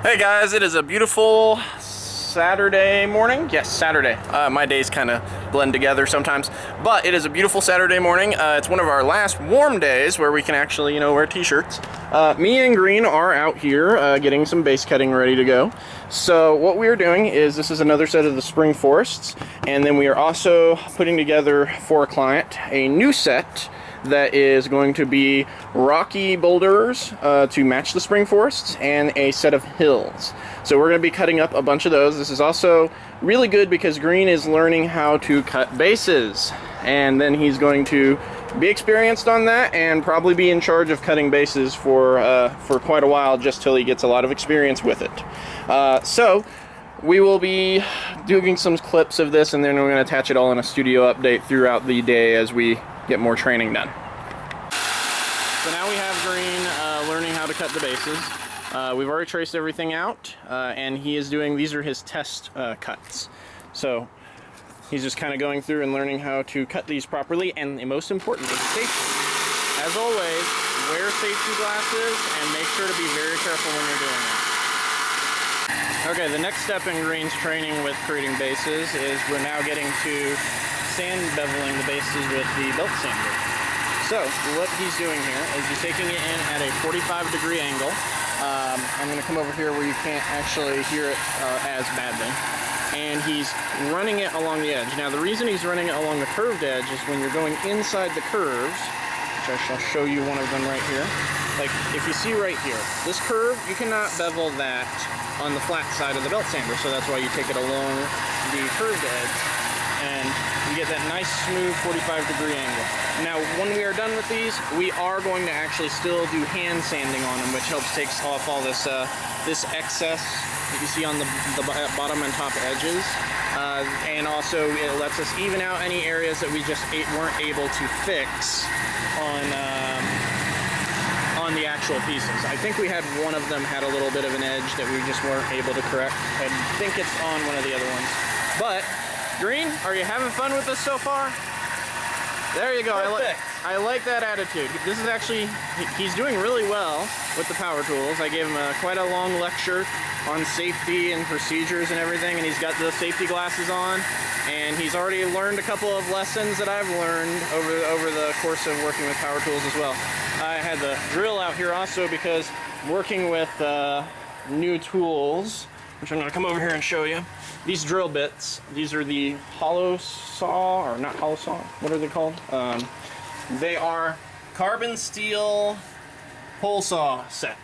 Hey guys, it is a beautiful Saturday morning. Yes, Saturday. My days kind of blend together sometimes, but it is a beautiful Saturday morning. It's one of our last warm days where we can actually, wear t-shirts. Me and Greene are out here getting some base cutting ready to go. So what we are doing is this is another set of the spring forests, and then we are also putting together for a client a new set that is going to be rocky boulders to match the spring forests and a set of hills. So we're going to be cutting up a bunch of those. This is also really good because Greene is learning how to cut bases, and then he's going to be experienced on that and probably be in charge of cutting bases for quite a while, just till he gets a lot of experience with it. So we will be doing some clips of this, and then we're going to attach it all in a studio update throughout the day as we get more training done. So now we have Greene learning how to cut the bases. We've already traced everything out, and he is doing, these are his test cuts. So he's just kind of going through and learning how to cut these properly, and the most important is safety. As always, wear safety glasses and make sure to be very careful when you're doing it. Okay, the next step in Greene's training with creating bases is we're now getting to sand beveling the bases with the belt sander. So what he's doing here is he's taking it in at a 45-degree angle. I'm going to come over here where you can't actually hear it as badly. And he's running it along the edge. Now the reason he's running it along the curved edge is when you're going inside the curves, which I shall show you one of them right here. Like if you see right here, this curve, you cannot bevel that on the flat side of the belt sander, so that's why you take it along the curved edge and you get that nice smooth 45-degree angle. Now when we are done with these, we are going to actually still do hand sanding on them, which helps take off all this this excess that you see on the bottom and top edges, and also it lets us even out any areas that we just weren't able to fix on the actual pieces. I think we had one of them had a little bit of an edge that we just weren't able to correct. I think it's on one of the other ones. But Greene, are you having fun with this so far? There you go. I like that attitude. This is actually, he's doing really well with the power tools. I gave him quite a long lecture on safety and procedures and everything, and he's got the safety glasses on, and he's already learned a couple of lessons that I've learned over the course of working with power tools as well. I had the drill out here also because working with new tools, which I'm going to come over here and show you. These drill bits, these are the hollow saw, or not hollow saw, what are they called? They are carbon steel hole saw set.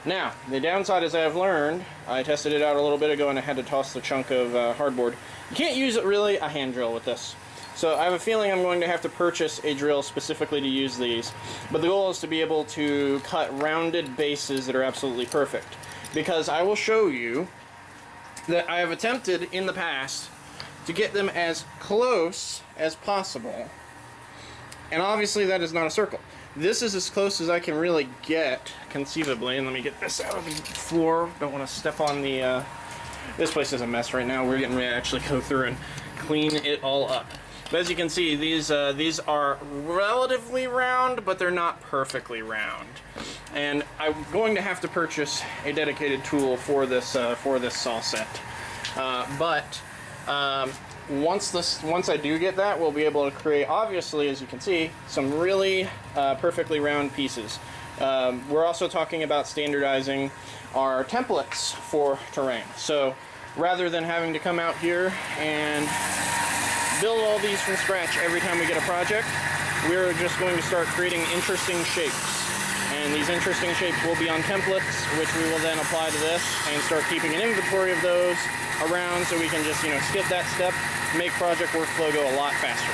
Now, the downside is I've learned, I tested it out a little bit ago and I had to toss the chunk of hardboard. You can't use really a hand drill with this. So I have a feeling I'm going to have to purchase a drill specifically to use these. But the goal is to be able to cut rounded bases that are absolutely perfect. Because I will show you that I have attempted in the past to get them as close as possible. And obviously that is not a circle. This is as close as I can really get, conceivably. And let me get this out of the floor. Don't want to step on the... This place is a mess right now. We're getting ready to actually go through and clean it all up. But as you can see, these are relatively round, but they're not perfectly round. And I'm going to have to purchase a dedicated tool for this saw set. Once I do get that, we'll be able to create, obviously, as you can see, some really perfectly round pieces. We're also talking about standardizing our templates for terrain. So rather than having to come out here and build all these from scratch every time we get a project, we're just going to start creating interesting shapes. And these interesting shapes will be on templates, which we will then apply to this and start keeping an inventory of those around so we can just, skip that step, make project workflow go a lot faster.